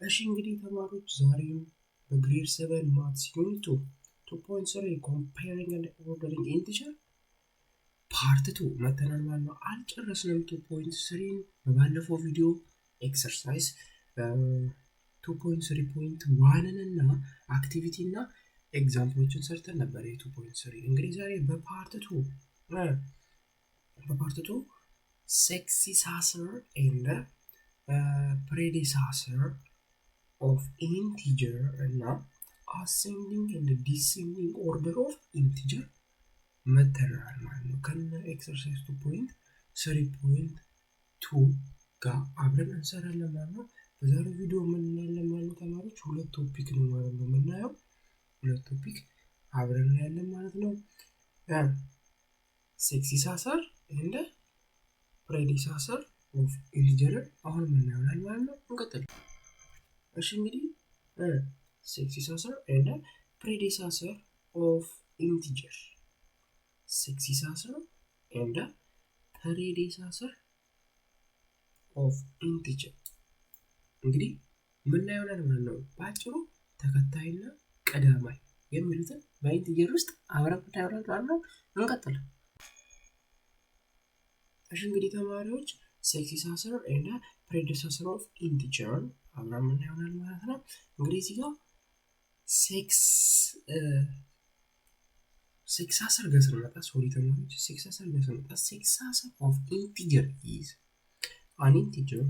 እሺ እንግዲህ ተማሪዎች ዛሬም በግሬድ 7 ማትስ ዩኒት 2.3 comparing and ordering integer ፓርት 2 መተናል ማለት ነው። አልጨረስንም 2.3 በባለፈው ቪዲዮ ኤክሰርሳይዝ 2.3.1 እና አክቲቪቲ እና ኤግዛምፕሎችን ሰርተን ነበር። 2.3 እንግዲህ ዛሬ በፓርት 2 successor and predecessor of integer and ascending and descending order of integer መተናል ማለት ነው። ከነ ኤክሰርሳይዝ 2.3.2 ጋር አብረን እንሰራለን ማለት ነው። በዛሬው ቪዲዮ ምን እናያለን ማለት ነው ተማሪዎች? ሁለት ቶፒክ ነው ማለት ነው የምናየው። ሁለት ቶፒክ አብረን እናያለን ማለት ነው። successor and predecessor of integer አሁን ምን እናያለን ማለት ነው። እንቀጥል። እሺ እንግዲህ successor and predecessor of integer successor and predecessor of integer እንግዲህ ምን እናያለን ማለት ነው። ባጭሩ ተከታይና ቀዳማይ የሚሉትን በኢንቲጀር ውስጥ አብረን እናያለን ማለት ነው። እንቀጥል። እሺ እንግዲህ ተማሪዎች successor and predecessor of integer አብረን እናያለን ማለት ነው። እንግዲህ እዚህ ጋር successor ጋር ስንመጣ successor of integer is an integer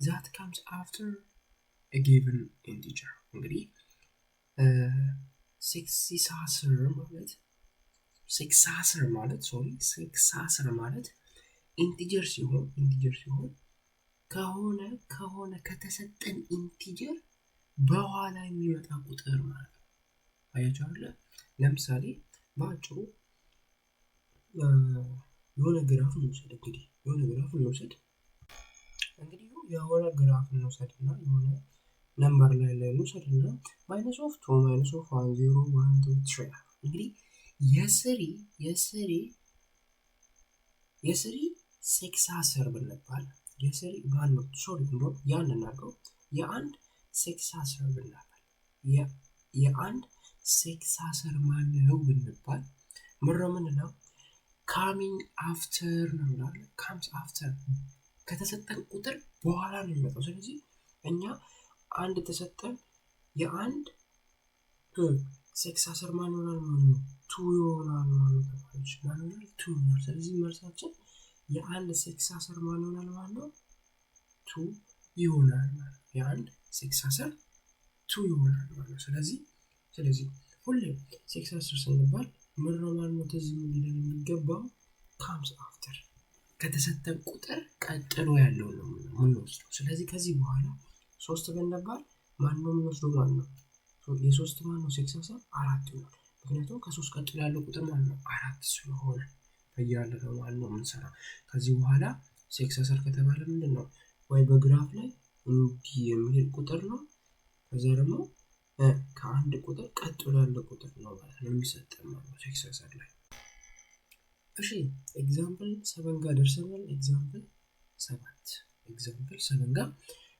that comes after a given integer እንግዲህ successor ማለት ኢንቲጀር ሲሆን ከሆነ ከተሰጠን ኢንቲጀር በኋላ የሚመጣ ቁጥር ማለት ነው። አያችሁ አይደል? ለምሳሌ ባጭሩ የሆነ ግራፍ እንውሰድ። የሆነ ግራፍ እንውሰድና የሆነ ነምበር ላይ እንውሰድና -2 -1 0 1 2 3 እንግዲህ የስሪ successor ብንባል የአንድ successor ብንባል የአንድ successor ማነው ብንባል ምንድነው coming after ነው ማለት comes after ከተሰጠን ቁጥር በኋላ ነው የሚመጣው። ስለዚህ እኛ አንድ ተሰጠን የአንድ successor ማን ይሆናል ማለት ነው 2 ይሆናል ማለት ነው። 2 ይሆናል። ስለዚህ መልሳችን የአንድ successor ማን ይሆናል ማለት ነው 2 ይሆናል ማለት ነው። የአንድ successor 2 ይሆናል ማለት ነው። ስለዚህ ሁሌ successor ስንባል ምን ነው ማለት ነው ተዚህ ሊለን የሚገባው comes after ከተሰጠን ቁጥር ቀጥሎ ያለው ነው የምንወስደው። ስለዚህ ከዚህ በኋላ 3 ብንባል ማን ነው የምንወስደው ማለት ነው? የሶስት ማን ነው successor 4 ይሆናል። ምክንያቱም ከ3 ቀጥሎ ያለው ቁጥር ማለት ነው 4 ስለሆነ በያለው ማለት ነው የምንሰራው። ከዚህ በኋላ successor ከተባለ ምንድነው ወይ በግራፍ ላይ እንዲህ የሚል ቁጥር ነው። ከዛ ደግሞ ከአንድ ቁጥር ቀጥሎ ያለው ቁጥር ነው ማለት ነው የሚሰጠን ማለት ነው successor ላይ። እሺ ኤግዛምፕል 7 ጋር ደርሰናል። ኤግዛምፕል 7 ጋር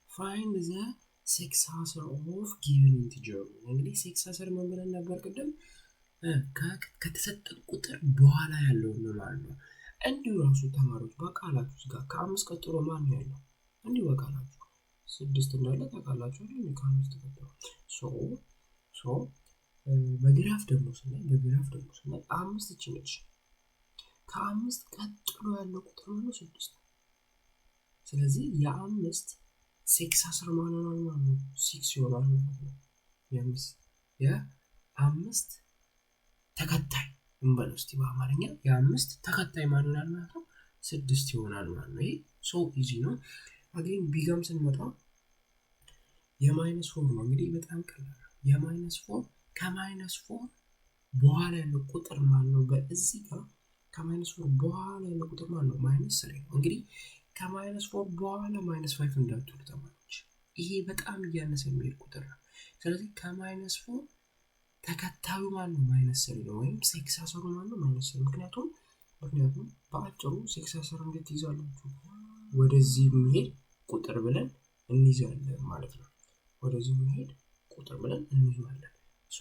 find the successor of given integer እንግዲህ successor ምን ብለን ነበር ቅድም? ከተሰጠን ቁጥር በኋላ ያለው ነው ማለት ነው። እንዲሁ ራሱ ተማሪዎች በቃላችሁ ጋር ከ5 ቀጥሎ ማን ነው ያለው? እንዲሁ በቃላችሁ 6 እንዳለ ታውቃላችሁ አይደል? ከ5 ቀጥሎ በግራፍ ደግሞ ስናይ 5 እቺ ነች። ከ5 ቀጥሎ ያለው ቁጥር ነው 6። ስለዚህ የአምስት successor ማን ነው ማለት ነው 6 ይሆናል ማለት ነው። የአምስት ተከታይ እንበለው እስቲ በአማርኛ የአምስት ተከታይ ማን ይሆናል ማለት ነው 6 ይሆናል ማለት ነው። ይሄ ሶ ኢዚ ነው። አገኝ ቢጋም ስንመጣ -4 ነው። እንግዲህ በጣም ቀላል ነው። -4 ከ-4 በኋላ ያለው ቁጥር ማን ነው? በዚህ ጋር ከ-4 በኋላ ያለው ቁጥር ማን ነው? -3 ነው። እንግዲህ ከ-4 በኋላ -5 እንዳትሉ ተማሪዎች፣ ይሄ በጣም እያነሰ የሚሄድ ቁጥር ነው። ስለዚህ ከ-4 ተከታዩ ማን ነው? -3 ነው። ወይም successor ማን ነው? -3። ምክንያቱም በአጭሩ successor እንዴት ይዛላችሁ? ወደዚህ የሚሄድ ቁጥር ብለን እንይዛለን ማለት ነው። ወደዚህ የሚሄድ ቁጥር ብለን እንይዛለን። ሶ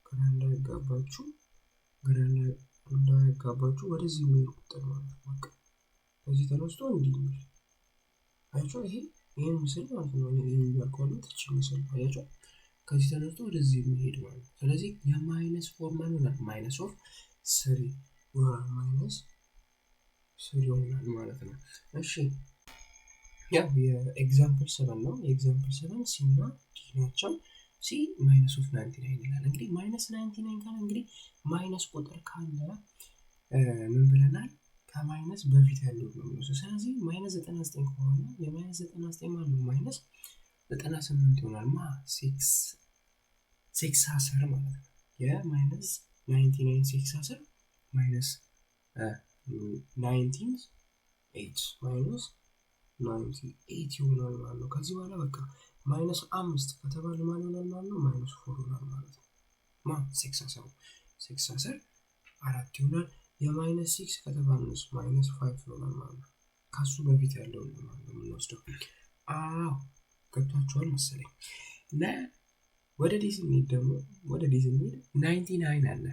ግራ እንዳያጋባችሁ ወደዚህ የሚሄድ ቁጥር ማለት ነው። በቃ ከዚህ ተነስቶ እንዲህ የሚል አያችሁ፣ ይሄን ምስል ማለት ነው። ይሄ ያልኳለት እቺ ምስል አያችሁ፣ ከዚህ ተነስቶ ወደዚህ የሚሄድ ማለት ነው። ስለዚህ የማይነስ ፎርማል ይሆናል ማይነስ ኦፍ 3 ይሆናል ማይነስ 3 ይሆናል ማለት ነው። እሺ ያው የኤግዛምፕል 7 ነው። የኤግዛምፕል 7 ሲ እና ዲ ናቸው። ሲ ማይነስ ኦፍ 99 ይላል። እንግዲህ ማይነስ 99 ካለ እንግዲህ ማይነስ ቁጥር ካለ ምን ብለናል? ከማይነስ በፊት ያለው ነው። ስለዚህ ማይነስ 99 ከሆነ የማይነስ 99 ማለት ነው ማይነስ 98 ይሆናል። 6 አስር ማለት ነው። የማይነስ 99 6 አስር ማይነስ 98 ማይነስ 98 ይሆናል ማለት ነው። ከዚህ በኋላ በቃ ማይነስ 5 ከተባለ ማለት ነው ማይነስ 4 ይሆናል ማለት ነው። 6 አስር 4 ይሆናል። የማይነስ 6 ከተባለ ማይነስ 5 ይሆናል ማለት ነው። ከሱ በፊት ያለው ነው ማለት ነው የምንወስደው። ገብቷችኋል መሰለኝ። እና ወደ ዲ ስንሄድ ደግሞ 99 አለ።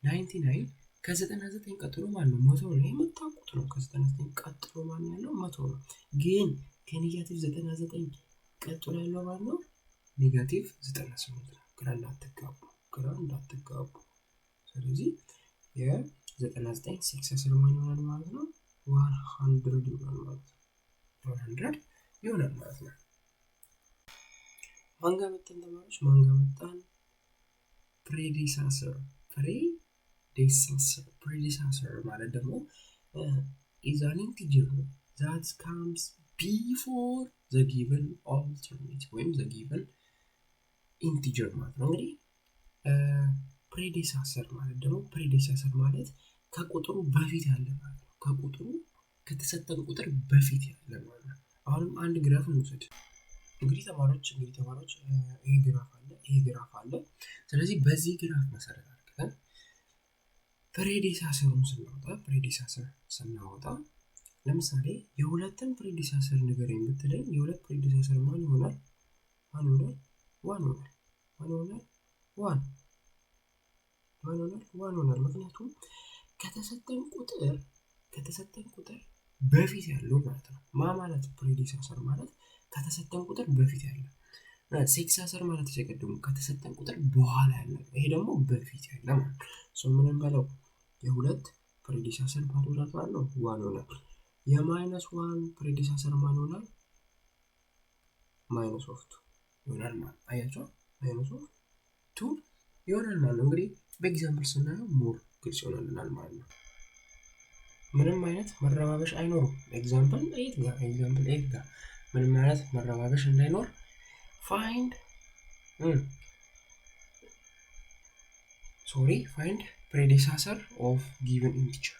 99 ከ99 ቀጥሎ ማለት ነው 100 ነው። የምታውቁት ነው። ከ99 ቀጥሎ ማለት ያለው 100 ነው። ግን ከኔጋቲቭ 99 ቀጥሎ ያለው ማለት ነው ኔጋቲቭ 98 ነው። ግራ እንዳትጋቡ። ስለዚህ የ99 6 አስር ይሆናል ማለት ነው 100 ይሆናል ማለት ነው። 100 ይሆናል ማለት ነው። ማንጋ መጣን ተማሪዎች፣ ማንጋ መጣን። ፕሬዲሳሰር ማለት ደግሞ is an integer that comes before the given alternative ወይም the given integer ማለት ነው። እንግዲህ ፕሬዲሳሰር ማለት ከቁጥሩ በፊት ያለ ማለት ነው። ከተሰጠን ቁጥር በፊት ያለ ማለት ነው። አሁንም አንድ ግራፍ እንውሰድ። እንግዲህ ተማሪዎች ይሄ ግራፍ አለ። ስለዚህ በዚህ ግራፍ መሰረት አድርገን ፕሬዲሳሰሩን ስናወጣ ለምሳሌ የሁለትን ፕሬዲሳሰር ንገረኝ ብትለኝ የሁለት ፕሬዲሳሰር ማን ይሆናል? ዋን ይሆናል። ምክንያቱም ከተሰጠን ቁጥር በፊት ያለው ማለት ነው። ማለት ፕሬዲሳሰር ማለት ከተሰጠን ቁጥር በፊት ያለው፣ ሴክሳሰር ማለት ተቀድሞ ከተሰጠን ቁጥር በኋላ ያለው፣ ይሄ ደግሞ በፊት ያለ ማለት ነው። ምን እንበለው? የሁለት ፕሬዲሳሰር ማለት ነው ዋን ይሆናል። የማይነስ 1 ፕሬዲሳሰር ማለት ይሆናል ማይነስ ኦፍ 2 ይሆናል ማለት አያችሁ፣ ማይነስ ኦፍ 2 ይሆናል ማለት ነው። እንግዲህ በኤግዛምፕል ስናየው ሞር ግልጽ ይሆናልናል ማለት ነው። ምንም አይነት መረባበሽ አይኖርም። ኤግዛምፕል 8 ጋር ምንም አይነት መረባበሽ እንዳይኖር ፋይንድ ፕሬዲሳሰር ኦፍ ጊቨን ኢንቲጀር።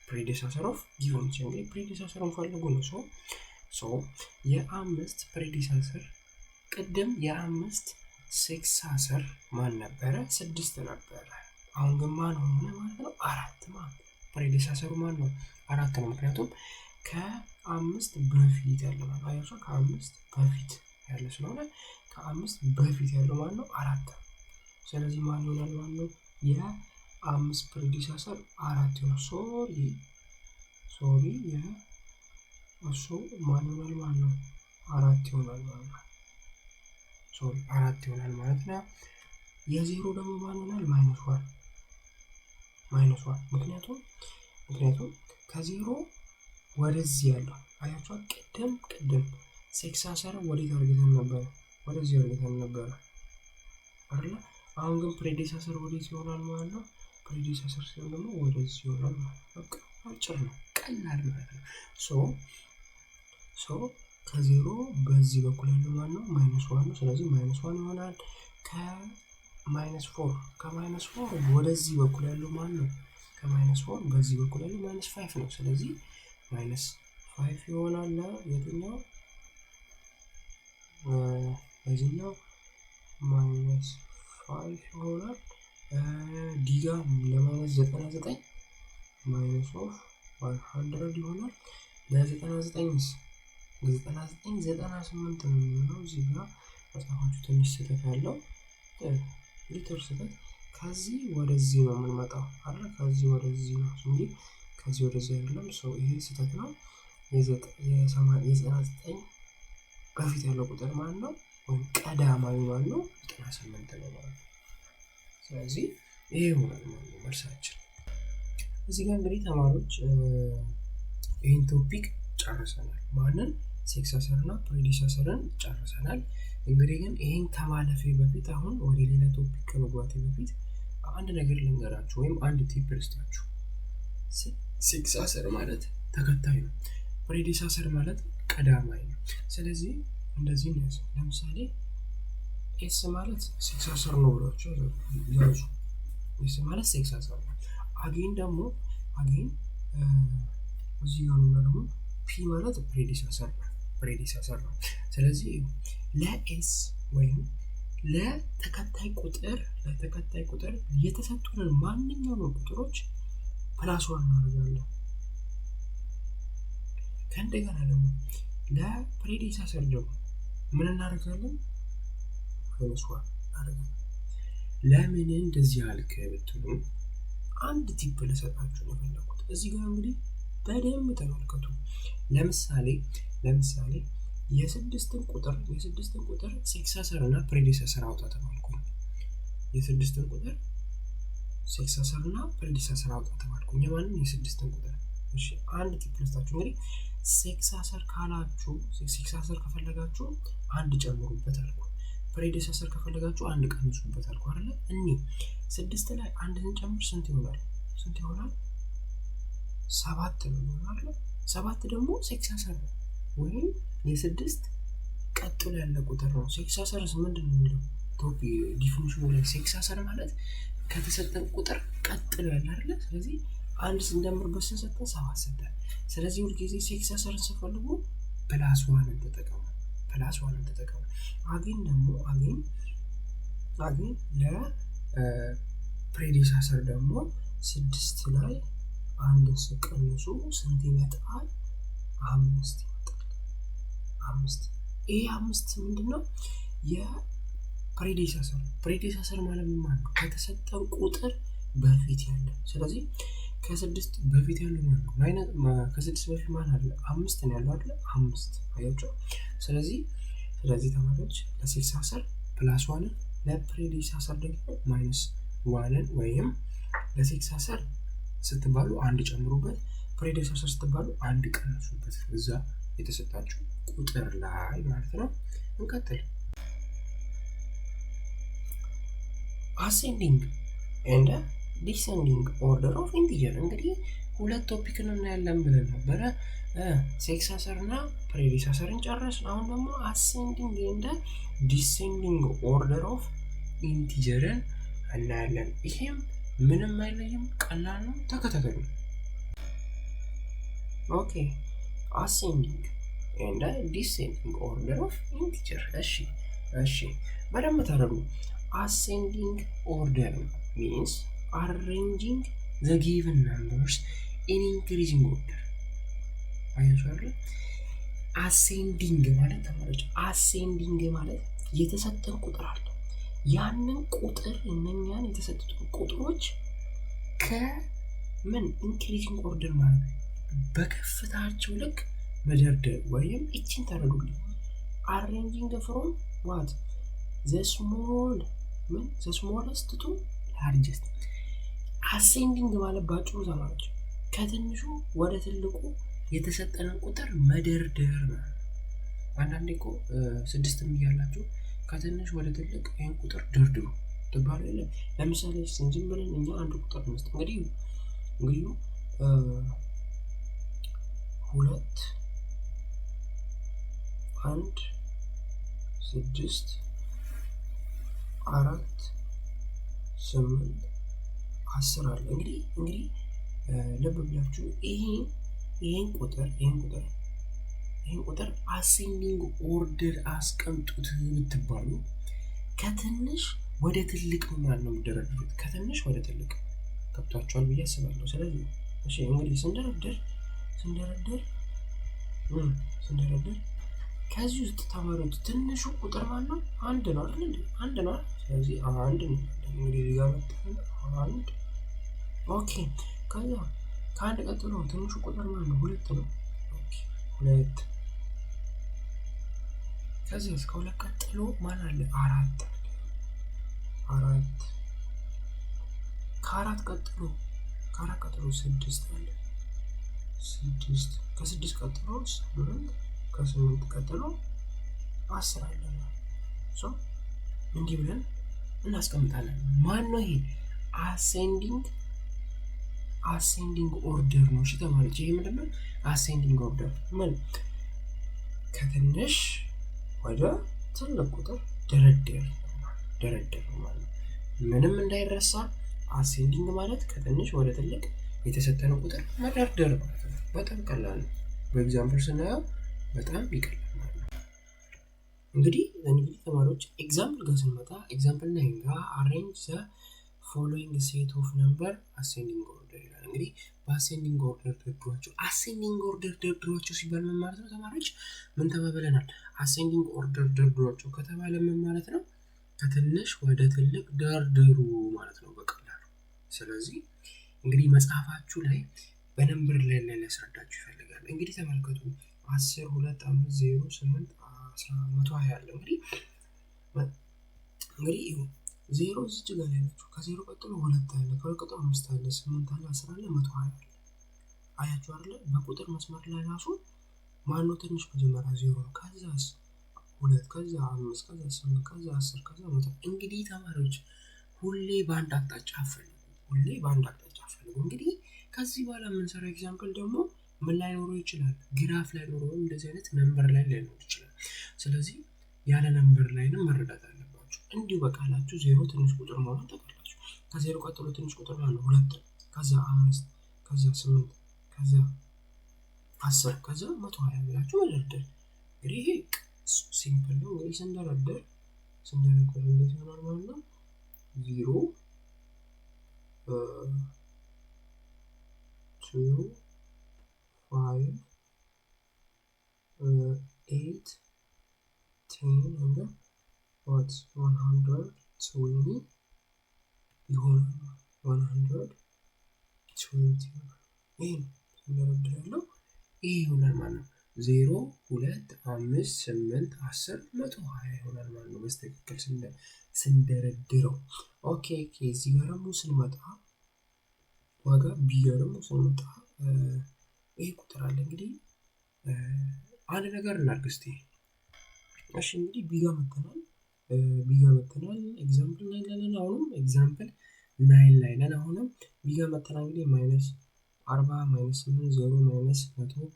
እንግዲህ ፕሬዲሳሰሩን ፈልጉ ነው። የአምስት ፕሬዲሳሰር ቅድም የአምስት ሴክሳሰር ማን ነበረ? 6 ነበረ። አሁን ግን ማን ሆነ ማለት ነው? 4 ማለት ፕሬዲሳሰሩ ማን ነው? 4 ነው። ምክንያቱም ከ5 በፊት ያለው ማለት አያችሁ፣ ከ5 በፊት ያለው ስለሆነ ከ5 በፊት ያለው ማለት ነው 4። ስለዚህ ማን ይሆናል ማለት ነው? የ5 ፕሬዲሳሰር 4 ነው። ሶሪ እሱ ማን ይሆናል ማለት ነው? 4 ይሆናል ማለት ነው። 4 ይሆናል ማለት ነው። የዜሮ ደግሞ ማን ይሆናል? ማይነስ 1 ምክንያቱም ከዜሮ ወደዚህ ያለው አያችሁ፣ ቅድም ሴክሳሰር ወዴት አድርገን ነበር? ወደዚህ አድርገን ነበር አይደል? አሁን ግን ፕሬዲሳሰር ወዴት ይሆናል ማለት ነው? ፕሬዲሳሰር ሲሆን ደግሞ ወደዚህ ይሆናል ማለት ነው። በቃ አጭር ነው፣ ቀላል ማለት ነው። ከዜሮ በዚህ በኩል ያለው ማለት ነው ማይነስ 1 ነው። ስለዚህ ማይነስ 1 ይሆናል። ከማይነስ 4 ወደዚህ በኩል ያለው ማለት ነው ከማይነስ 4 በዚህ በኩል ያለው ማይነስ 5 ነው። ስለዚህ ማይነስ 5 ይሆናል። የትኛው በዚህኛው ማይነስ 5 ይሆናል። ዲጋ ለማይነስ 99 ማይነስ ኦፍ 100 ይሆናል። ለ99 9998 ነው የሚሆነው። እዚህ ጋር መጽሐፋችሁ ትንሽ ስህተት ያለው ሊትር ስህተት። ከዚህ ወደዚህ ነው የምንመጣው አይደል? ከዚህ ወደዚህ ነው እንጂ ከዚህ ወደዚህ አይደለም። ይሄ ስህተት ነው። የ99 በፊት ያለው ቁጥር ማለት ነው ወይም ቀዳማዊ ማለት ነው 98 ነው ማለት ነው። ስለዚህ ይሄ ሆኗል ማለት ነው መልሳችን። እዚህ ጋር እንግዲህ ተማሪዎች ይህን ቶፒክ ጨርሰናል። ማንን? ሴክሳሰር እና ፕሬዲሰሰርን ጨርሰናል። እንግዲህ ግን ይህን ከማለፌ በፊት አሁን ወደ ሌላ ቶፒክ ከመግባቴ በፊት አንድ ነገር ልንገራችሁ ወይም አንድ ቲፕ ልስጣችሁ። ሴክሳሰር ማለት ተከታይ ነው። ፕሬዲሰሰር ማለት ቀዳማይ ነው። ስለዚህ እንደዚህ ነው። ለምሳሌ ኤስ ማለት ሴክሳሰር ነው ብላችሁ ያዙ። ኤስ ማለት ሴክሳሰር ነው። አጌን ደግሞ እዚህ ጋር ደግሞ ፒ ማለት ፕሬዲሰሰር ነው። ስለዚህ ለኤስ ወይም ለተከታይ ቁጥር የተሰጡንን ማንኛውም ቁጥሮች +1 እናደርጋለን። ከእንደገና ደግሞ ለፕሬዲሰሰር ደግሞ ምን እናደርጋለን? -1 እናደርጋለን። ለምን እንደዚህ አልክ ብትሉ አንድ ቲፕ ልሰጣችሁ ነው የፈለኩት። እዚህ ጋር እንግዲህ በደንብ ተመልከቱ። ለምሳሌ የስድስትን ቁጥር ሴክሳሰር እና ፕሬዲሰሰር አውጣ ተባልኩ። የስድስትን ቁጥር ሴክሳሰር እና ፕሬዲሰሰር አውጣ ተባልኩ። የማንን? የስድስትን ቁጥር። እሺ አንድ ቲፕ ልስጣችሁ። እንግዲህ ሴክሳሰር ከፈለጋችሁ አንድ ጨምሩበት አልኩ። ፕሬዲሰሰር ከፈለጋችሁ አንድ ቀንሱበት አልኩ አይደል? እኔ 6 ላይ አንድ ስንጨምር ስንት ይሆናል? 7 ነው አይደል? 7 ደግሞ ሴክሳሰር ነው ወይም የ6 ቀጥሎ ያለ ቁጥር ነው። ሴክሳሰርስ ምንድን ነው የሚለው ዲፊኒሽኑ ላይ ሴክሳሰር ማለት ከተሰጠን ቁጥር ቀጥሎ ያለ አይደል? ስለዚህ አንድ ስንደምርበት ስንሰጠን 7 ሰጠን። ስለዚህ ሁልጊዜ ሴክሳሰርን ስፈልጉ +1 ተጠቀሙ። አጌን ለፕሬዲሰሰር ደግሞ 6 ላይ አንድ ስቀንሱ ስንት ይመጣል? 5 ይመጣል። 5 ይሄ 5 ምንድነው? ፕሬዲሰሰር ማለት ምን ማለት ነው? ከተሰጠን ቁጥር በፊት ያለ። ስለዚህ ከ6 በፊት ያለው ማለት ነው። ከ6 በፊት ማለት አለ 5 ነው ያለው አይደል? 5 አያችሁ። ስለዚህ ተማሪዎች ለሴክሳሰር +1 ለፕሬዲሰሰር ደግሞ -1 ወይም ለሴክሳሰር ስትባሉ አንድ ጨምሩበት፣ ፕሬዲሰሰር ስትባሉ አንድ ቀንሱበት እዛ የተሰጣችሁ ቁጥር ላይ ማለት ነው። እንቀጥል። አሴንዲንግ ኤንድ ዲሴንዲንግ ኦርደር ኦፍ ኢንቲጀር። እንግዲህ ሁለት ቶፒክን እናያለን ብለን ነበረ። ሴክሳሰር እና ፕሬዲሰሰርን ጨረስን። አሁን ደግሞ አሴንዲንግ ኤንድ ዲሴንዲንግ ኦርደር ኦፍ ኢንቲጀርን እናያለን። ይሄም ምንም አይለይም፣ ቀላል ነው። ተከታተሉ። ኦኬ አሴንዲንግ ኤንድ ዲሴንዲንግ ኦርደር ኦፍ ኢንቲጀር። እሺ በደንብ ታደርጉ። አሴንዲንግ ኦርደር means arranging the given numbers in increasing order። አያችሁ አይደል? አሴንዲንግ ማለት ተማሪዎች የተሰጠን ቁጥር አለ። ያንን ቁጥር እነኛን የተሰጡትን ቁጥሮች ከምን ኢንክሪዚንግ ኦርደር ማለት በከፍታቸው ልክ መደርደር ወይም እቺን ታደርጉልኝ። አሬንጂንግ ፍሮም ዋት the smallest to largest። አሴንዲንግ ማለት ባጭሩ ተማሪዎች ከትንሹ ወደ ትልቁ የተሰጠንን ቁጥር መደርደር ነው። አንዳንዴ እኮ 6 እያላችሁ ከትንሽ ወደ ትልቅ ይሄን ቁጥር ደርድሩ ተባለ። ለምሳሌ ዝም ብለን እኛ አንድ ቁጥር መስጠት እንግዲህ 2 1 6 4 8 10 አለ። እንግዲህ ልብ ብላችሁ ይሄን ቁጥር አሴንዲንግ ኦርደር አስቀምጡት ብትባሉ ከትንሽ ወደ ትልቅ ማለት ነው የሚደረድሩት። ከትንሽ ወደ ትልቅ ገብቷችኋል ብዬ አስባለሁ። ስለዚህ እሺ እንግዲህ ስንደረድር ስንደረድር ከዚህ ውስጥ ተማሪዎች ትንሹ ቁጥር ማለት ነው አንድ ነው አይደል እንዴ? አንድ ነው። ስለዚህ አንድ ነው እንግዲህ እዚህ ጋር መጣን አንድ። ኦኬ ከዛ ከአንድ ቀጥሎ ትንሹ ቁጥር ማለት ነው ሁለት ነው። ኦኬ ሁለት። ከዚህ እስከ ሁለት ቀጥሎ ማን አለ? አራት አራት። ከአራት ቀጥሎ ስድስት አለ ስድስት። ከስድስት ቀጥሎ ስምንት። ከስምንት ቀጥሎ 10 አለ። ሶ እንዲህ ብለን እናስቀምጣለን። ማን ነው ይሄ? አሴንዲንግ ኦርደር ነው። እሺ ተማሪዎች ይሄ ምንድነው? አሴንዲንግ ኦርደር ምን ከትንሽ ወደ ትልቅ ቁጥር ደረደር ማለት ነው። ምንም እንዳይረሳ አሴንዲንግ ማለት ከትንሽ ወደ ትልቅ የተሰጠነው ቁጥር መደርደር ማለት ነው። በጣም ቀላል ነው። በኤግዛምፕል ስናየው በጣም ይቀላል ማለት ነው። እንግዲህ ተማሪዎች ኤግዛምፕል ጋር ስንመጣ ኤግዛምፕል 9 ጋር አሬንጅ ዘ ፎሎዊንግ ሴት ኦፍ ነምበር አሴንዲንግ ኦርደር ይላል። እንግዲህ በአሴንዲንግ ኦርደር ደርድሯቸው። አሴንዲንግ ኦርደር ደርድሯቸው ሲባል ምን ማለት ነው ተማሪዎች? ምን ተባብለናል? አሴንዲንግ ኦርደር ደርድሯቸው ከተባለ ምን ማለት ነው? ከትንሽ ወደ ትልቅ ደርድሩ ማለት ነው በቀላሉ። ስለዚህ እንግዲህ መጽሐፋችሁ ላይ በነምበር ላይ ሊያስረዳችሁ ይፈልጋል። እንግዲህ ተመልከቱ 10 2 5 0 8 10 120 አለ። እንግዲህ ዜሮ እዚች ጋር ያለችው ከዜሮ ቀጥሎ 2 አለ፣ ከሁለት ቀጥሎ 5 አለ፣ 8 አለ፣ 10 አለ፣ 120 አለ። አያችሁ አይደል? በቁጥር መስመር ላይ ራሱ ማነው ትንሽ መጀመሪያ 0 ነው። ከዛስ 2 ከዛ 5 ከዛ 8 ከዛ 10 ከዛ 100። እንግዲህ ተማሪዎች ሁሌ በአንድ አቅጣጫ አፈልጉ። እንግዲህ ከዚህ በኋላ የምንሰራው ኤግዛምፕል ደግሞ ምን ላይ ኖሮ ይችላል? ግራፍ ላይ ኖሮ እንደዚህ አይነት ነምበር ላይ ሊኖር ይችላል። ስለዚህ ያለ ነምበር ላይንም መረዳት አለባችሁ። እንዲሁ በቃላችሁ 0 ትንሽ ቁጥር መሆኑን ታውቃላችሁ። ከዜሮ ቀጥሎ ትንሽ ቁጥር ማለት 2 ከዛ 5 ከዛ 8 ከዛ 10 ከዛ 120 ብላችሁ መደርደር። እንግዲህ ይሄ ሲምፕል ነው። እንግዲህ ስንደረድር እንዴት ይሆናል ማለት ነው? 0 2 5 8 10 and what 120 ይሆናል። 120 ይሄን እንደረድር ያለው ይሄ ይሆናል ማለት ነው። 0 2 5 8 10 120 ይሆናል ማለት ነው በስተክክል ስንደረድረው። ኦኬ እዚህ ጋር ደግሞ ስንመጣ ዋጋ ቢ ጋር ደግሞ ስንመጣ ይሄ ቁጥር አለ። እንግዲህ አንድ ነገር እናድርግ እስቲ። እሺ እንግዲህ ቢ ጋር መጥተናል። ኤግዛምፕል 9 ላይ ነን። አሁንም ኤግዛምፕል 9 ላይ ነን። አሁንም ቢ ጋር መጥተናል። እንግዲህ -40 -8 0 -100 -12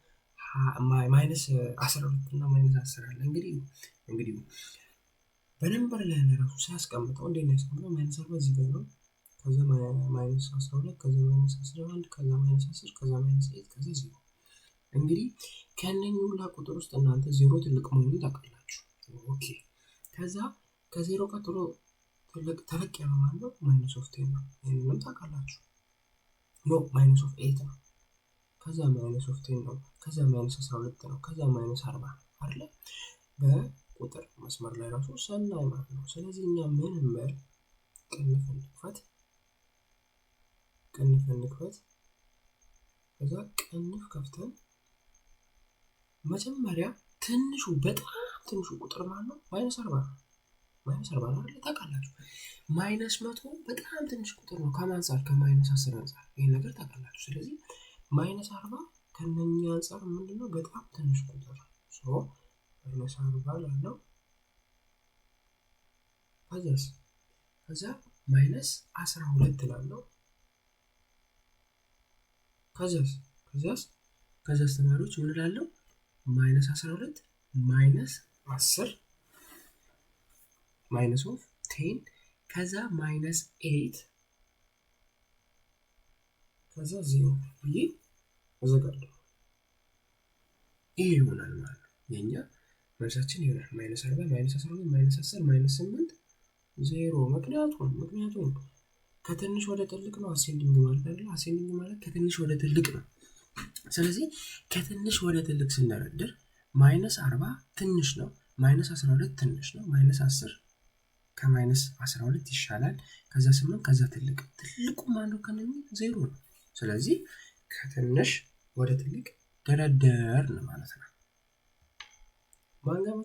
እና -10 አለ። እንግዲህ በነምበር ላይ ራሱ ሲያስቀምጠው እንዴት ነው ያስቀምጠው? -40 እዚህ ጋር ነው። ከዛ -12 ከዛ -11 ከዛ -10 ከዛ -8 ከዛ 0። እንግዲህ ከነኚህ ሁላ ቁጥር ውስጥ እናንተ 0 ትልቅ መሆኑን ታውቃላችሁ። ኦኬ ከዛ ከ0 ቀጥሎ ተለቅ ያለው ማለት ነው -10 ነው። ይሄንንም ታውቃላችሁ። -8 ነው። ከዛ -10 ነው። ከዛ -12 ነው። ከዛ -40 አይደለ? በቁጥር መስመር ላይ ራሱ ሰናይ ማለት ነው። ስለዚህ እኛ ምን እንበል? ቅንፍ እንክፈት። ከዛ ቅንፍ ከፍተን መጀመሪያ ትንሹ በጣም ትንሹ ቁጥር ማለት ነው -40 ነው። -40 ነው አይደል? ታውቃላችሁ። -100 በጣም ትንሽ ቁጥር ነው ከማን አንፃር? ከ-10 አንፃር። ይሄን ነገር ታውቃላችሁ። ስለዚህ -40 ከነኛ አንፃር ምንድነው? በጣም ትንሽ ቁጥር ነው። ሶ -40 ላለው ከዛ -12 ላለው ከዛስ ተማሪዎች ምን ላለው? -12 -10 -10 ከዛ -8 ከዛ 0 ብዬ አዘጋለሁ። ይሄ ይሆናል ማለት ነው የኛ መልሳችን ይሆናል። -40 -12 -10 -8 0። ምክንያቱም ከትንሽ ወደ ትልቅ ነው አሴንዲንግ ማለት አይደል? አሴንዲንግ ማለት ከትንሽ ወደ ትልቅ ነው። ስለዚህ ከትንሽ ወደ ትልቅ ስንደረድር -40 ትንሽ ነው፣ -12 ትንሽ ነው፣ -10 ከማይነስ 12 ይሻላል፣ ከዛ 8 ከዛ ትልቁ ማነው ከነኚህ 0 ነው። ስለዚህ ከትንሽ ወደ ትልቅ ደረደርን ማለት ነው። ማን ጋር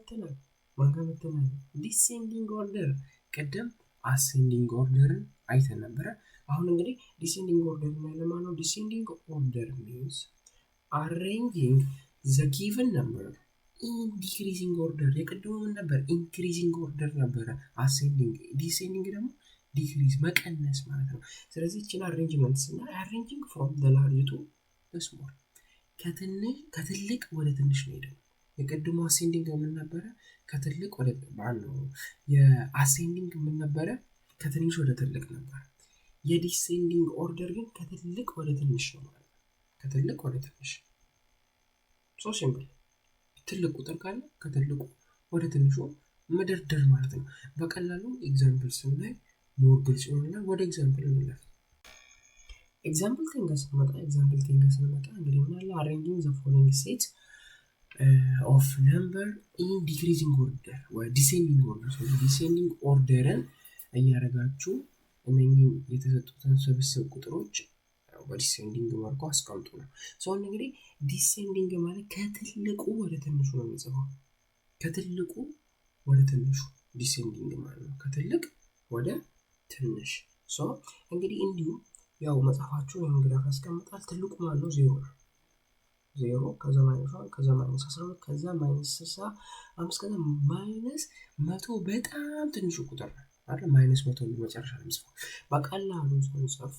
መተናል ዲሴንዲንግ ኦርደር። ቅድም አሴንዲንግ ኦርደርን አይተን ነበረ። አሁን እንግዲህ ዲሴንዲንግ ኦርደር ማለት ነው። ዲሴንዲንግ ኦርደር means arranging the given number in decreasing order። የቅድሙ ምን ነበር? ኢንክሪዚንግ ኦርደር ነበረ። አሴንዲንግ ዲሴንዲንግ ደግሞ ዲክሪዝ መቀነስ ማለት ነው። ስለዚህ እቺን አሬንጅመንት ስናይ አሬንጂንግ ፍሮም the large to the small ከትልቅ ወደ ትንሽ ነው ሄደው። የቅድሙ አሴንዲንግ ምን ነበረ? ከትልቅ ወደ ማነው? የአሴንዲንግ ምን ነበረ? ከትንሽ ወደ ትልቅ ነበር። የዲሴንዲንግ ኦርደር ግን ከትልቅ ወደ ትንሽ ነው ማለት ነው። ከትልቅ ወደ ትንሽ ሶ ሲምፕል። ትልቅ ቁጥር ካለ ከትልቁ ወደ ትንሹ መደርደር ማለት ነው። በቀላሉ ኤግዛምፕል ስናይ ሞር ግልጽ ይሆናል። ወደ ኤግዛምፕል እንለፍ። ኤግዛምፕል ቴንጋ ስንመጣ እንግዲህ ምን አለ? አሬንጂንግ ዘ ፎሎዊንግ ሴት ኦፍ ነምበር ኢን ዲክሪዚንግ ኦርደር ወይ ዲሴንዲንግ ኦርደር። ዲሴንዲንግ ኦርደርን እያደረጋችሁ እነኚህ የተሰጡትን ስብስብ ቁጥሮች በዲሴንዲንግ መልኩ አስቀምጡ ነው። ሰው እንግዲህ ዲሴንዲንግ ማለት ከትልቁ ወደ ትንሹ ነው የሚጽፈው። ከትልቁ ወደ ትንሹ ዲሴንዲንግ ማለት ነው። ከትልቅ ወደ ትንሽ። ሶ እንግዲህ እንዲሁ ያው መጽሐፋችሁ ወይም ግራፍ ያስቀምጣል። ትልቁ ማለት ነው 0 ነው። 0 ከዛ -1 ከዛ -12 ከዛ -65 ከዛ -100 በጣም ትንሹ ቁጥር ነው አይደል? -100 ነው መጨረሻ ላይ የሚጽፈው። በቀላሉ ስንጽፍ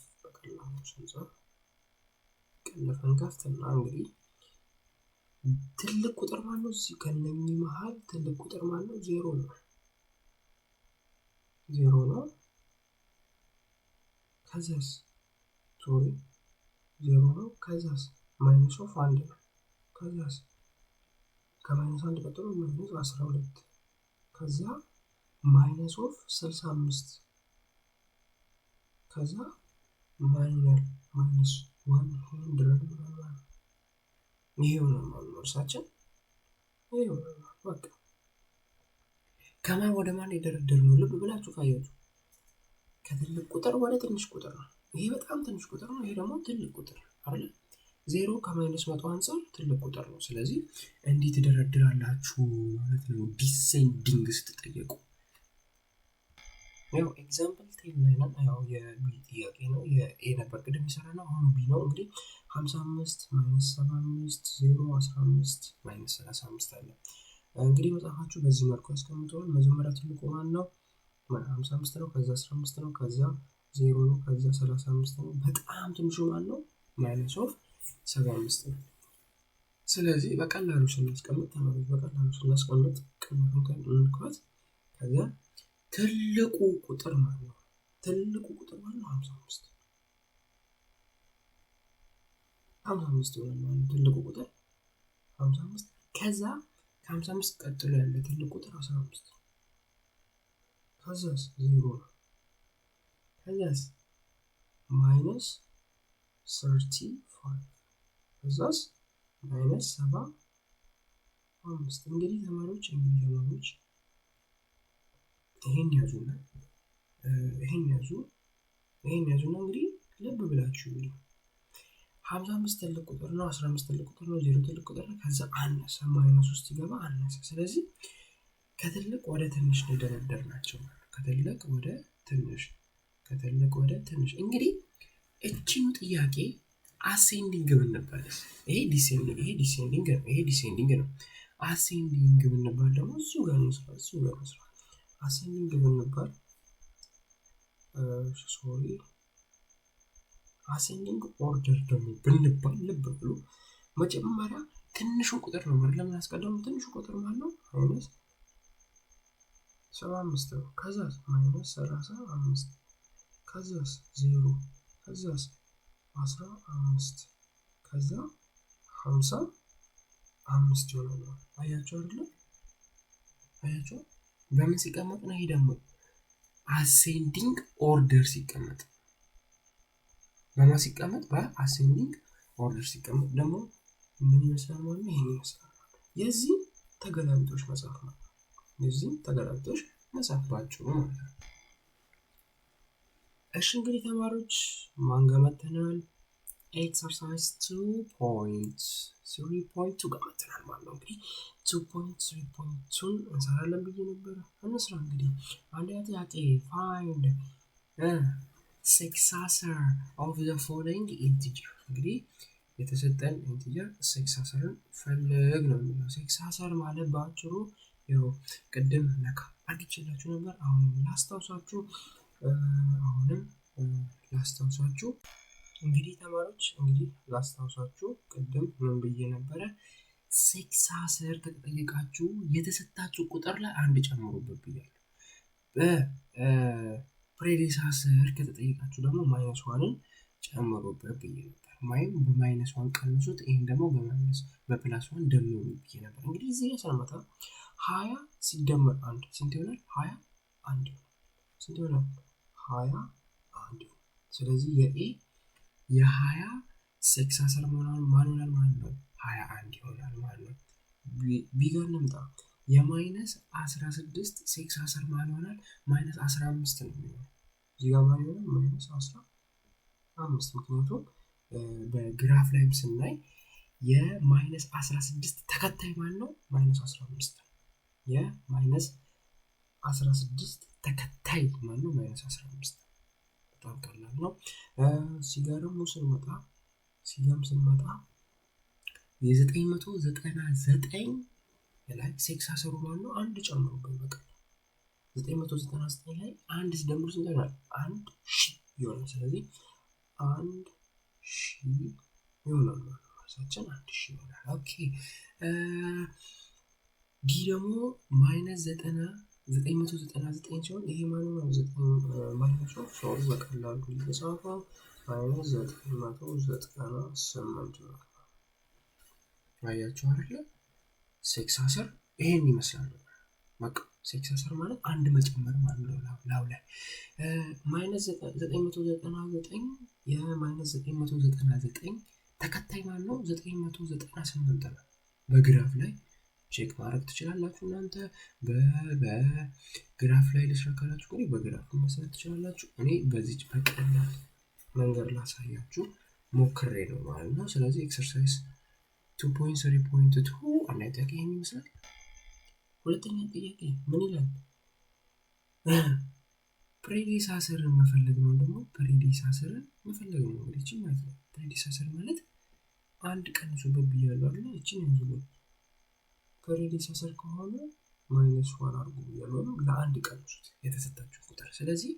ቀለፈን ከፍትና እንግዲህ ትልቅ ቁጥር ማለት ነው። እዚህ ከነኚህ መሃል ትልቅ ቁጥር ማለት ነው 0 ነው። 0 ነው። ከዛስ 0 ነው። ከዛስ -1 ነው። ከዛስ ከ-1 ቀጥሎ -12 ከዛ -65 ከዛ -100 ይሄው ነው መልሳችን። ይሄው ነው በቃ። ከማን ወደ ማን የደረደር ነው? ልብ ብላችሁ ካያችሁ ከትልቅ ቁጥር ወደ ትንሽ ቁጥር ነው። ይሄ በጣም ትንሽ ቁጥር ነው። ይሄ ደግሞ ትልቅ ቁጥር አይደል? 0 ከ-100 አንፃር ትልቅ ቁጥር ነው። ስለዚህ እንዲህ ትደረድራላችሁ ማለት ነው ዲሴንዲንግ ስትጠየቁ። ያው ኤግዛምፕል 10 ላይ ነው። ያው የቢ ጥያቄ ነው። የኤ ነበር ቅድም የሰራነው። አሁን ቢ ነው። እንግዲህ 55 -75 0 15 -35 አለ። እንግዲህ መጽሐፋችሁ በዚህ መልኩ ያስቀምጠዋል። መጀመሪያ ትልቁ ማን ነው? 55 ነው። ከዛ 15 ነው። ከዛ 0 ነው። ከዛ 35 ነው። በጣም ትንሹ ማን ነው? -75 ነው። ስለዚህ በቀላሉ ስናስቀምጥ ተማሪዎች በቀላሉ ስናስቀምጥ ቀላሉን እንኳን ከዛ ትልቁ ቁጥር ማለት ነው 55 ይሆናል ማለት ነው። ትልቁ ቁጥር 55 ከዛ ከ55 ቀጥሎ ያለ ትልቁ ቁጥር 15 ከዛስ 0 ነው። ከዛስ -35 ከዛስ -75 እንግዲህ ተማሪዎች ይሄን ያዙና እንግዲህ ልብ ብላችሁ 55 ትልቅ ቁጥር ነው። 15 ትልቅ ቁጥር ነው። 0 ትልቅ ቁጥር ነው። ከዛ አነሰ -3 ይገባ አነሰ። ስለዚህ ከትልቅ ወደ ትንሽ ነው ደረደርናቸው ማለት ነው። ከትልቅ ወደ ትንሽ እንግዲህ እቺኑ ጥያቄ አሴንዲንግ ብንባልስ? ይሄ ዲሴንዲንግ ነው። አሴንዲንግ ብንባል ደግሞ እዚሁ ጋር ነው። አሴንዲንግ ብንባል አሴንዲንግ ኦርደር ደግሞ ብንባል ልብ ብሎ መጀመሪያ ትንሹ ቁጥር ነው ማለት ለምን አስቀደሙ? ትንሹ ቁጥር ማለት ነው -75 ነው። ከዛስ -35 ከዛስ 0 ከዛስ 15 ከዛ 55 ይሆናል። አያችሁ አይደል? በምን ሲቀመጥ ነው? ይሄ ደግሞ አሴንዲንግ ኦርደር ሲቀመጥ በአሴንዲንግ ኦርደር ሲቀመጥ ደግሞ ምን ይመስላል ማለት ነው? ይሄን ይመስላል። የዚህ ተገላቢጦሽ መጽሐፍ ነው። የዚህ ተገላቢጦሽ መጽሐፍ ባጭሩ ማለት ነው። እሺ እንግዲህ ተማሪዎች ማን ጋር መተናል? ኤክሰርሳይዝ 2.3.2 ጋር መተናል ማለት ነው። እንግዲህ 2.3.2 እንሰራለን ብዬ ነበረ። እንስራ እንግዲህ አንደኛ ጥያቄ find successor of the following integer። እንግዲህ የተሰጠን ኢንቲጀር successor ፈልግ ነው የሚለው። successor ማለት ባጭሩ ያው ቅድም ነካ አድርጌላችሁ ነበር። አሁንም ላስታውሳችሁ እንግዲህ ተማሪዎች ላስታውሳችሁ ቅድም ምን ብዬ ነበረ? successor ከተጠየቃችሁ የተሰጣችሁ ቁጥር ላይ አንድ ጨምሩበት ብያለሁ። በፕሬዲሳሰር ከተጠየቃችሁ ደግሞ -1ን ጨምሩበት ብዬ ነበር። በ-1 ቀንሱት፣ ይሄን ደግሞ በ+1 ደምሩ ብዬ ነበር። እንግዲህ እዚህ ላይ ስንመጣ 20 ሲደመር 1 ስንት ይሆናል? 21 ይሆናል። ስንት ይሆናል? 21 ይሆናል። ስለዚህ የ20 successor ማን ይሆናል ማለት ነው? 21 ይሆናል ማለት ነው። ቢጋር እንምጣ። የ-16 successor ማን ይሆናል? -15 ነው የሚሆነው። እዚህ ጋር ማን ይሆናል? -15። ምክንያቱም በግራፍ ላይም ስናይ የ-16 ተከታይ ማለት ነው -15 ነው። የ-16 ተከታይ ማለት ነው -15። በጣም ቀላል ነው። ሲጋርም ስንመጣ የ999 ላይ successor ማለት ነው አንድ ጨምሩበት። በቃ 999 ላይ አንድ ሲደምሩ ስንት ይሆናል? 1000 ይሆናል። ስለዚህ 1000 ይሆናል ማለት ነው። ራሳችን 1000 ይሆናል። ኦኬ ዲ ደግሞ -999 ሲሆን ይሄ ማለት ነው -9 በቀላሉ ሊጻፈው -998 ነው። አያችሁ አይደል? successor ይሄን ይመስላል። በቃ successor ማለት አንድ መጨመር ማለት ነው ላው ላይ -999 የ-999 ተከታይ ማለት ነው 998 ነው። በግራፍ ላይ ቼክ ማድረግ ትችላላችሁ። እናንተ በግራፍ ላይ ልትሸከላችሁ ቆይ በግራፍ መስራት ትችላላችሁ። እኔ በዚህ በቀላል መንገድ ላሳያችሁ ሞክሬ ነው ማለት ነው። ስለዚህ ኤክሰርሳይዝ 2.3.2 አንደኛ ጥያቄ ይሄን ይመስላል። ሁለተኛ ጥያቄ ምን ይላል? ፕሬዲሳሰርን መፈለግ ነው። ደግሞ ፕሬዲሳሰርን መፈለግ ነው እንግዲህ እቺ ማለት ነው። ፕሬዲሳሰር ማለት አንድ ቀንሱበት ብያለሁ አይደል? እቺን እንዙበት ፕሬዲሳሰር ከሆነ -1 አድርጉ ብያለሁ። ለአንድ ቀንሱት የተሰጣችሁ ቁጥር። ስለዚህ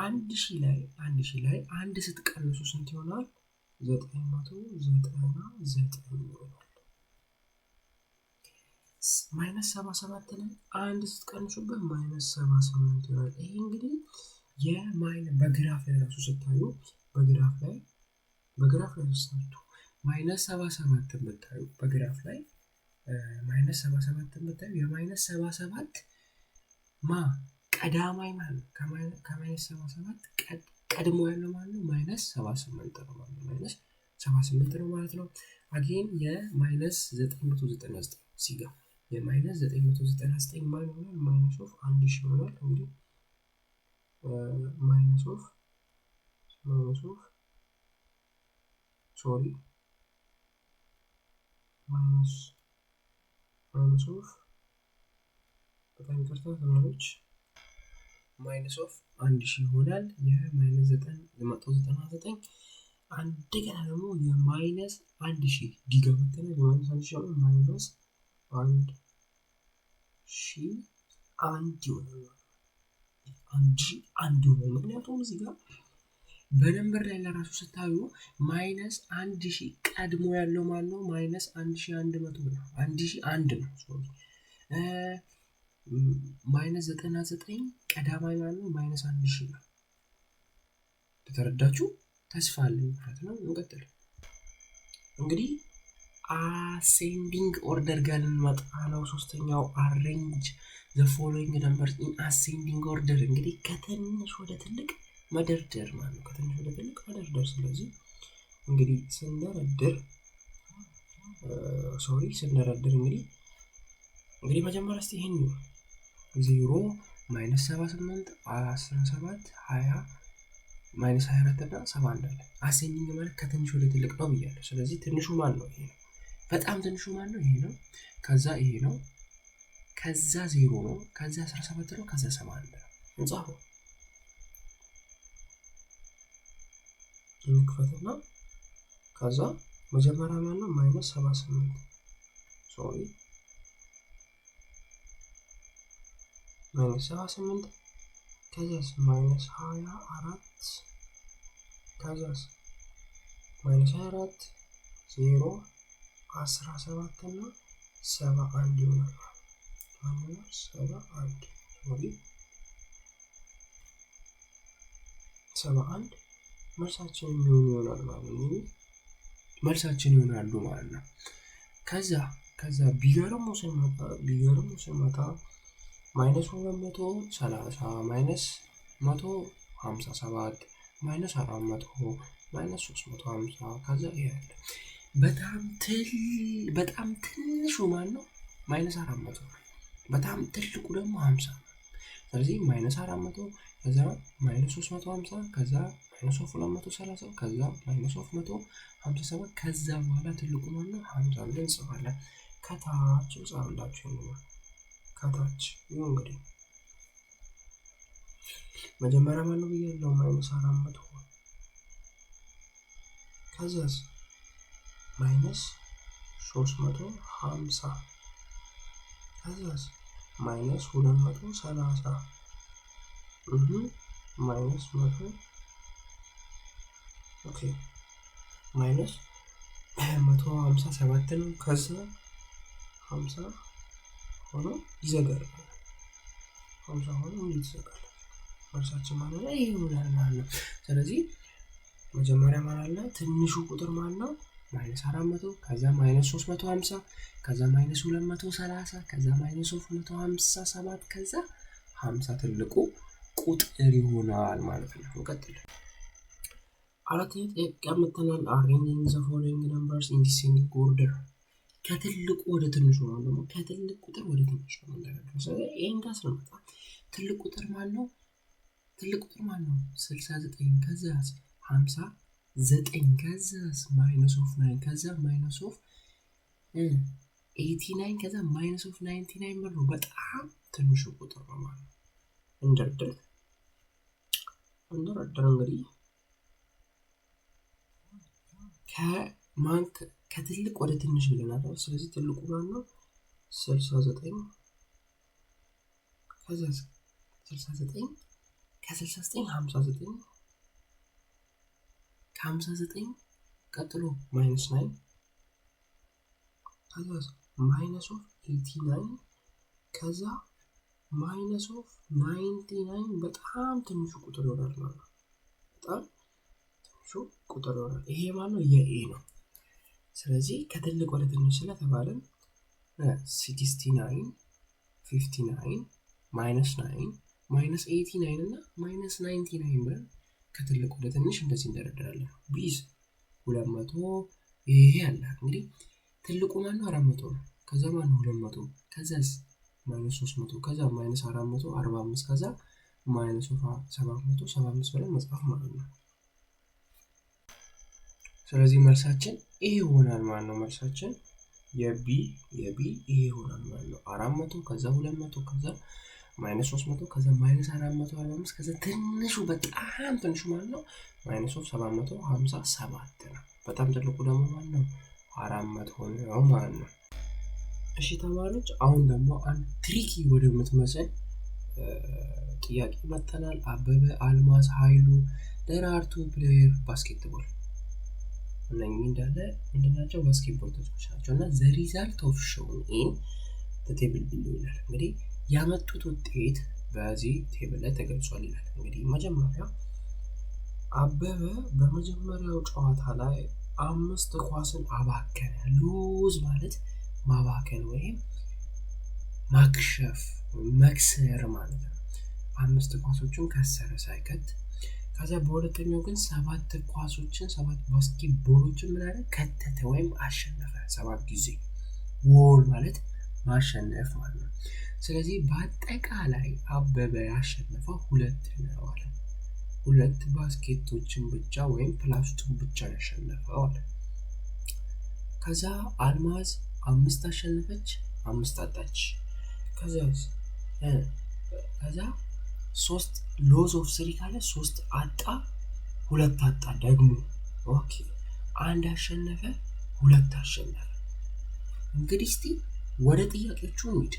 1000 ላይ አንድ ስትቀንሱ ስንት ይሆናል? 999 ይሆናል። -77 ላይ አንድ ስትቀንሱበት -78 ይሆናል። ይሄ እንግዲህ በግራፍ ላይ ራሱ ስታዩ በግራፍ ላይ ስታዩ -77 ብታዩ በግራፍ ላይ -77 ብታዩ የ-77 ቀዳማይ ማለት ነው። ከ-77 ቀድሞ ያለው ማለት ነው -78 ነው ማለት ነው። -78 ነው ማለት ነው። አጌን የ-999 ሲጋ የ-999 ማለት ነው -1000 ይሆናል። እንግዲህ በጣም ይቅርታ ተማሪዎች -1000 ይሆናል። የ-999 እንደገና ደግሞ የ-1000 ዲጋመተን የ-1000 -1000 አንድ ይሆናል። 1000 ይሆናል። ምክንያቱም እዚህ ጋር በነምበር ላይ ለራሱ ስታዩ -1000 ቀድሞ ያለው ማለት ነው -1100 ነው። 1001 ነው። -99 ቀዳማይ ማለት ነው -1000 ነው። ተረዳችሁ? ተስፋ አለኝ ማለት ነው። እንቀጥል እንግዲህ አሴንዲንግ ኦርደር ጋር እንመጣ ነው። ሶስተኛው አሬንጅ the following numbers in ascending order። እንግዲህ ከትንሽ ወደ ትልቅ መደርደር ማለት ነው። ከትንሽ ወደ ትልቅ መደርደር። ስለዚህ እንግዲህ ስንደረድር እንግዲህ መጀመሪያ እስቲ ይሄን 0 -78 17 20 -24 እና 71 አለ። አሴንዲንግ ማለት ከትንሽ ወደ ትልቅ ነው ብያለሁ። ስለዚህ ትንሹ ማን ነው? ይሄ ነው። በጣም ትንሹ ማን ነው? ይሄ ነው። ከዛ ይሄ ነው። ከዛ 0 ነው። ከዛ 17 ነው። ከዛ 71 ነው። እንጻፈው። እንክፈትና ከዛ መጀመሪያ ማን ነው? -78 -78 ከዛስ -24 ከዛስ -24 0 17 እና 71 ይሆናል። 71 መልሳችን ይሆናል ማለት ነው። መልሳችን ይሆናሉ ማለት ነው። ከዛ ቢገርሙ ስንመጣ -230 -157 -400 -350 ከዛ ይሄ አለ። በጣም ትንሹ ማን ነው? -400 ነው። በጣም ትልቁ ደግሞ 50 ነው። ስለዚህ -400 ከዛ -350 ከዛ -230 ከዛ -257 ከዛ በኋላ ትልቁ ማን ነው? 50 ብለን እንጽፋለን። ከታች እንጻፍላችሁ ነው። ከታች ይሁን እንግዲህ መጀመሪያ ማን ነው ብያለሁ? -400 ከዛስ -350 ከዛስ -230 -100 ኦኬ -157 ነው። ከዛ 50 ሆኖ ይዘጋል። 50 ሆኖ ይዘጋል። መልሳችን ማለት ነው ይሆናል ማለት ነው። ስለዚህ መጀመሪያ ማን አለ? ትንሹ ቁጥር ማን ነው? -400 ከዛ -350 ከዛ -230 ከዛ -357 ከዛ 50 ትልቁ ቁጥር ይሆናል ማለት ነው። እንቀጥል። አራተኛ ጥያቄ መተናል። arranging the following numbers in descending order ከትልቁ ወደ ትንሹ ነው። ደግሞ ከትልቅ ቁጥር ወደ ትንሹ ነው እንደረደው። ስለዚህ ይሄን ጋር ስንመጣ ትልቅ ቁጥር ማን ነው? 69 ከዛ 59 ከዛ -9 ከዛ -89 ከዛ -99 ብር ነው። በጣም ትንሹ ቁጥር ነው ማለት ነው። እንደረደር እንግዲህ ከትልቅ ወደ ትንሽ ብለናል። ስለዚህ ትልቁ ማን ነው? 69 ከዛ 69 ከ69 59 ከ59 ቀጥሎ -9 ከዛ -89 ከዛ -99 በጣም ትንሹ ቁጥር ይሆናል ማለት ነው። በጣም ትንሹ ቁጥር ይሆናል። ይሄ ማለት ነው የኤ ነው። ስለዚህ ከትልቅ ወደ ትንሽ ስለተባለን 69 59 -9 -89 እና -99 ብለን ከትልቅ ወደ ትንሽ እንደዚህ እንደረደራለን። ቢዝ 200 ይሄ አለ። እንግዲህ ትልቁ ማን ነው? 400 ነው። ከዛ ማን ነው? 200 ከዛስ -300 ከዛ -400 45 ከዛ -775 ብለን መጻፍ ማለት ነው። ስለዚህ መልሳችን ይሄ ይሆናል ማለት ነው። መልሳችን የቢ ይሄ ይሆናል ማለት ነው። 400 ከዛ 200 ከዛ -300 ከዛ -445 ከዛ ትንሹ በጣም ትንሹ ማለት ነው -757 ነው። በጣም ትልቁ ደግሞ ማለት ነው 400 ነው ማለት ነው። እሺ ተማሪዎች አሁን ደግሞ አንድ ትሪኪ ወደ ምትመስል ጥያቄ መጥተናል። አበበ፣ አልማዝ፣ ኃይሉ ደራርቱ ፕሌየር ባስኬትቦል እነኚህ እንዳለ ምንድናቸው? ባስኬትቦል ተጫዋቾች ናቸው። እና the result of shown in the table below ይላል። እንግዲህ ያመጡት ውጤት በዚህ ቴብል ላይ ተገልጿል ይላል። እንግዲህ መጀመሪያ አበበ በመጀመሪያው ጨዋታ ላይ 5 ኳስን አባከነ። ሉዝ ማለት ማባከን ወይም ማክሸፍ መክሰር ማለት ነው። 5 ኳሶችን ከሰረ ሳይከት። ከዛ በሁለተኛው ግን 7 ኳሶችን 7 ባስኬትቦሎችን ምን አለ ከተተ ወይም አሸነፈ 7 ጊዜ። ዎን ማለት ማሸነፍ ማለት ነው። ስለዚህ በአጠቃላይ አበበ ያሸነፈው 2 ነው አለ። 2 ባስኬቶችን ብቻ ወይም ፕላስቱን ብቻ ያሸነፈው አለ። ከዛ አልማዝ 5 አሸነፈች 5 አጣች። ከዛ 3 ሎዝ ኦፍ 3 ካለ 3 አጣ 2 አጣ ደግሞ። ኦኬ 1 አሸነፈ 2 አሸነፈ። እንግዲህ እስቲ ወደ ጥያቄዎቹ እንሂድ።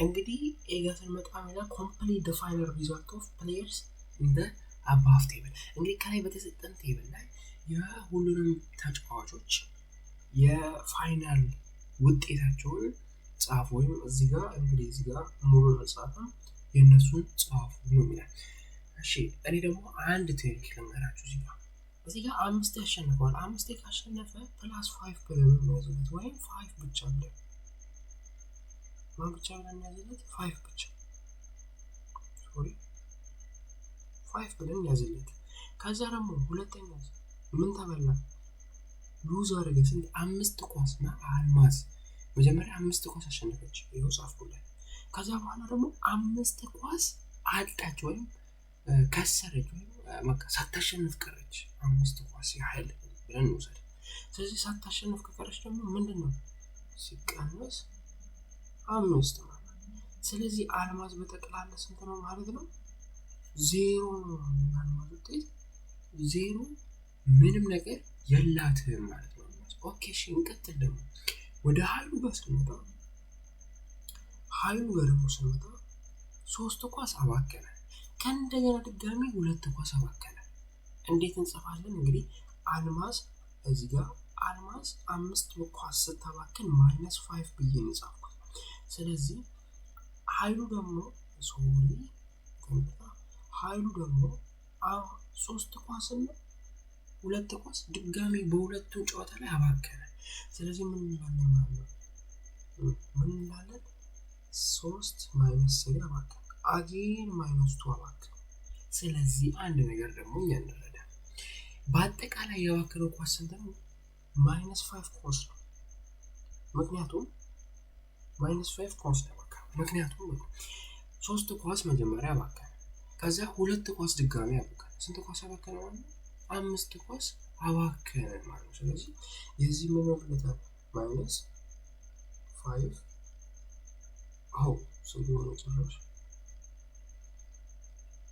እንግዲህ ኤጋ ስንመጣ ኮምፕሊት ዘ ፋይናል ሪዛልት ኦፍ ፕሌየርስ ኢን ዘ አባቭ ቴብል። እንግዲህ ከላይ በተሰጠን ቴብል ላይ የሁሉንም ተጫዋቾች የፋይናል ውጤታቸውን ጻፉ። ወይም እዚህ ጋር እንግዲህ እዚህ ጋር ሙሉ መጻፍም የነሱን ጻፉ ነው የሚላል። እሺ እኔ ደግሞ አንድ ትሪክ ልንገራችሁ። እዚህ ጋር 5 ያሸንፈዋል። 5 ካሸነፈ +5 ብለን እናያዝለት ወይም 5 ብቻ ብለን ማን ብቻ ብለን እናያዝለት 5 ብቻ 5 ብለን እናያዝለት። ከዛ ደግሞ ሁለተኛ ምን ተበላ ሉዝ አደረገ። ስንት 5 ኳስ እና አልማዝ መጀመሪያ 5 ኳስ አሸነፈች ይኸው ጻፍኩላት። ከዛ በኋላ ደግሞ 5 ኳስ አጣች ወይም ከሰረች ወይም በቃ ሳታሸንፍ ቀረች። 5 ኳስ ያህል ብለን እንውሰድ። ስለዚህ ሳታሸንፍ ከቀረች ደግሞ ምንድነው ሲቀነስ 5 ማለት። ስለዚህ አልማዝ በጠቅላላ ስንት ነው ማለት ነው? 0 ነው። አልማዝ ውጤት 0 ምንም ነገር የላትም ማለት ነው። ኦኬ እሺ እንቀጥል። ደግሞ ወደ ኃይሉ ጋር ስንመጣ 3 ኳስ አባከነ። ከእንደገና ድጋሚ 2 ኳስ አባከነ። እንዴት እንጽፋለን? እንግዲህ አልማዝ እዚህ ጋር አልማዝ 5 ኳስ ስታባክን -5 ብዬ እንጻፍኩት። ስለዚህ ኃይሉ ደግሞ 3 ኳስና 2 ኳስ ድጋሚ በሁለቱ ጨዋታ ላይ አባከነ። ስለዚህ ምን እንላለን ማለት ነው? 3 -3 አባከነ። አጌን -2 አባከነ። ስለዚህ አንድ ነገር ደግሞ እንረዳ። በአጠቃላይ ያባከነው ኳስ ስንት ነው? -5 ኳስ ነው። ምክንያቱም -5 ኳስ ነው ያባከነው። ምክንያቱም 3 ኳስ መጀመሪያ አባከነ። ከዛ 2 ኳስ ድጋሚ አባከነ። ስንት ኳስ አባከነ ማለት ነው? 5 ኳስ አባከነ ማለት ነው። ስለዚህ የዚህ ምን ወለታ -5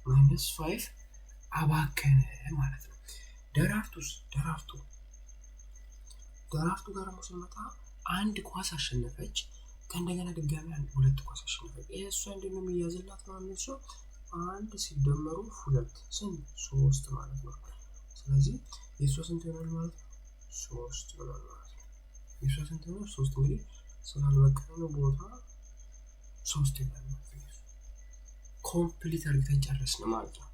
-5 አባከነ ማለት ነው። ደራርቱ ጋር ደግሞ ስንመጣ 1 ኳስ አሸነፈች። ከእንደገና ድጋሚ 2 ኳስ አሸነፈች። እሷ እንደምን የሚያዝላት ማለት ነው? 1 ሲደመሩ 2 ስንት 3 ማለት ነው። ስለዚህ የሷ ስንት ይሆናል ማለት ነው? 3 ይሆናል ማለት ነው። የሷ ስንት ይሆናል? 3 እንግዲህ ስላልበቀለ ቦታ 3 ይሆናል ማለት ነው። ኮምፕሊት አድርገን ጨረስን ማለት ነው።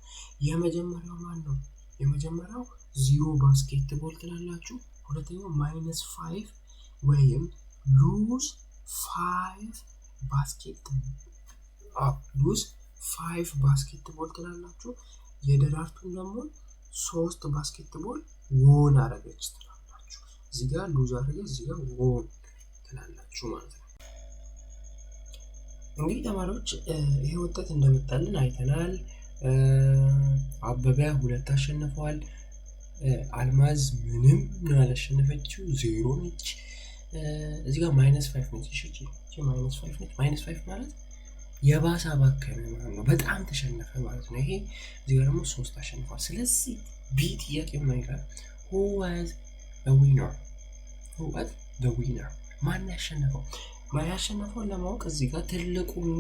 የመጀመሪያው ማን ነው? የመጀመሪያው 0 ባስኬትቦል ትላላችሁ። ሁለተኛው -5 ወይም ሉዝ 5 ባስኬትቦል ትላላችሁ። የደራርቱን ደግሞ 3 ባስኬትቦል ዎን አረገች ትላላችሁ። እዚህ ጋር ሉዝ አረገች፣ እዚህ ጋር ዎን ትላላችሁ ማለት ነው። እንግዲህ ተማሪዎች ይሄ ውጤት እንደመጣልን አይተናል። አበበ 2 አሸንፈዋል። አልማዝ ምንም ነው ያላሸነፈችው 0 ነች። እዚህ ጋር -5 ነች። እሺ እቺ -5 ነች። -5 ማለት የባሰ አባከነ ማለት ነው። በጣም ተሸነፈ ማለት ነው። ይሄ እዚህ ጋር ደግሞ 3 አሸንፏል። ስለዚህ ቢ ጥያቄ ምን ይላል? who was the winner ማን ያሸነፈው? ማን ያሸነፈው ለማወቅ እዚህ ጋር ትልቁን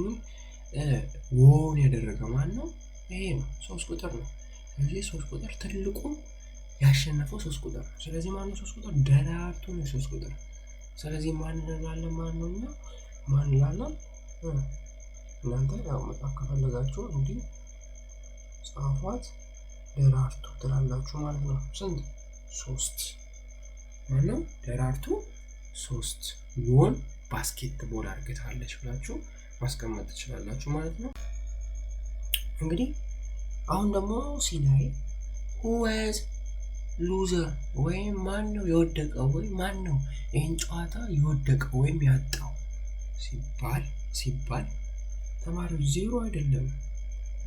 ዎን ያደረገው ማን ነው? ይሄ ነው 3 ቁጥር ነው። ስለዚህ 3 ቁጥር ትልቁን ያሸነፈው 3 ቁጥር ነው። ስለዚህ ማን ነው 3 ቁጥር? ደራርቱ ነው 3 ቁጥር። ስለዚህ ማን እንላለን ማለት ነው? ማን እንላለን? እናንተ ያው መጣፍ ከፈለጋችሁ እንዲህ ጻፏት ደራርቱ ትላላችሁ ማለት ነው። ስንት 3 ማለት ደራርቱ 3 ዎን ባስኬትቦል አድርገታለች ብላችሁ ማስቀመጥ ትችላላችሁ ማለት ነው። እንግዲህ አሁን ደግሞ ሲ ላይ who was loser ወይም ማን ነው የወደቀው ወይም ማን ነው ይህን ጨዋታ የወደቀው ወይም ያጣው ሲባል ተማሪዎች ዜሮ አይደለም።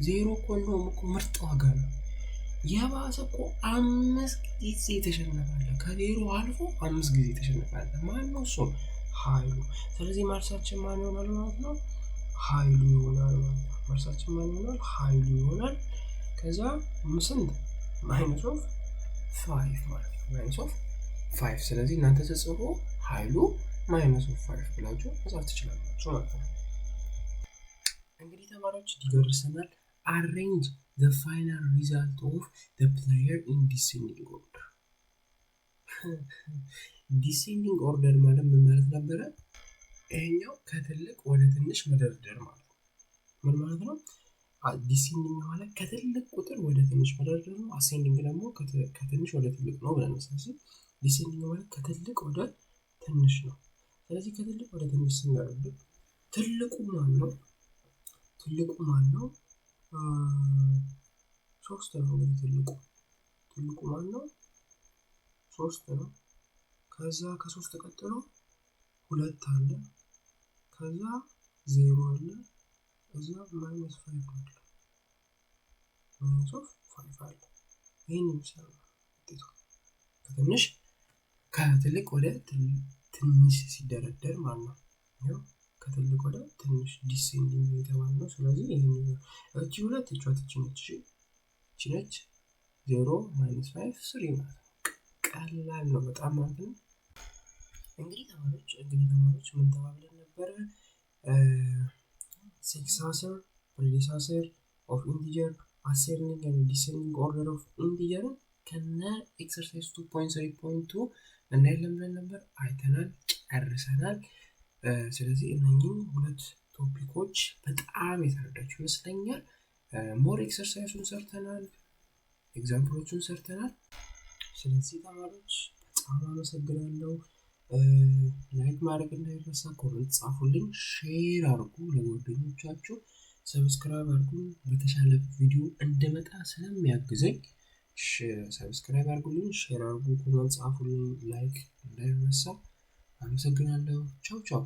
ዜሮ እኮ እንደውም እኮ ምርጥ ዋጋ ነው። የባሰ እኮ 5 ጊዜ ተሸነፋለ። ከዜሮ አልፎ 5 ጊዜ ተሸነፋለ። ማን ነው እሱ? ኃይሉ። ስለዚህ መልሳችን ማን ይሆናል ማለት ነው? ኃይሉ ይሆናል ማለት ነው። መልሳችን ማን ይሆናል? ኃይሉ ይሆናል። ከዛ ስንት? ማይነስ ኦፍ 5 ማለት ነው። ማይነስ ኦፍ 5። ስለዚህ እናንተ ተጽፎ ኃይሉ ማይነስ ኦፍ 5 ብላችሁ መጻፍ ትችላላችሁ ማለት ነው። እንግዲህ ተማሪዎች ዲገርሰናል። arrange the final result of the player in descending order። descending order ማለት ምን ማለት ነበረ? ይሄኛው ከትልቅ ወደ ትንሽ መደርደር ማለት ነው። ምን ማለት ነው? ዲሴንዲንግ ማለት ከትልቅ ቁጥር ወደ ትንሽ መደርደር ነው። አሴንዲንግ ደግሞ ከትንሽ ወደ ትልቅ ነው ብለን ስለዚህ ዲሴንዲንግ ማለት ከትልቅ ወደ ትንሽ ነው። ስለዚህ ከትልቅ ወደ ትንሽ ስንደርድር ትልቁ ማን ነው? ሶስት ነው። እንግዲህ ትልቁ ማን ነው? 3 ነው። ከዛ ከ3 ቀጥሎ 2 አለ። ከዛ 0 አለ። ከዛ ማይነስ 5 አለ። ማይነስ ኦፍ 5 አለ። ይሄን ይመስላል ውጤቱ። ከትልቅ ወደ ትንሽ ሲደረደር ማለት ነው። ያው ከትልቅ ወደ ትንሽ ዲሴንዲንግ የተባለው ነው። ስለዚህ ይሄን እቺ ሁለት እቺ ነች 0 ማይነስ 5 3 ማለት ነው። ቀላል ነው በጣም ማለት ነው። እንግዲህ ተማሪዎች ምን ተባብለን ነበር? successor predecessor of integer ascending and descending order of integer ከነ ኤክሰርሳይዝ 2.3.2 እናያለን ብለን ነበር። አይተናል፣ ጨርሰናል። ስለዚህ እነኚህ ሁለት ቶፒኮች በጣም የተረዳችሁ ይመስለኛል። ሞር ኤክሰርሳይዙን ሰርተናል፣ ኤግዛምፕሎቹን ሰርተናል። ስለዚህ ተማሪዎች በጣም አመሰግናለሁ። ላይክ ማድረግ እንዳይረሳ፣ ኮሜንት ጻፉልኝ፣ ሼር አድርጉ ለጓደኞቻችሁ፣ ሰብስክራይብ አድርጉ። በተሻለ ቪዲዮ እንድመጣ ስለሚያግዘኝ ሰብስክራይብ አድርጉልኝ፣ ሼር አድርጉ፣ ኮሜንት ጻፉልኝ፣ ላይክ እንዳይረሳ። አመሰግናለሁ። ቻው ቻው።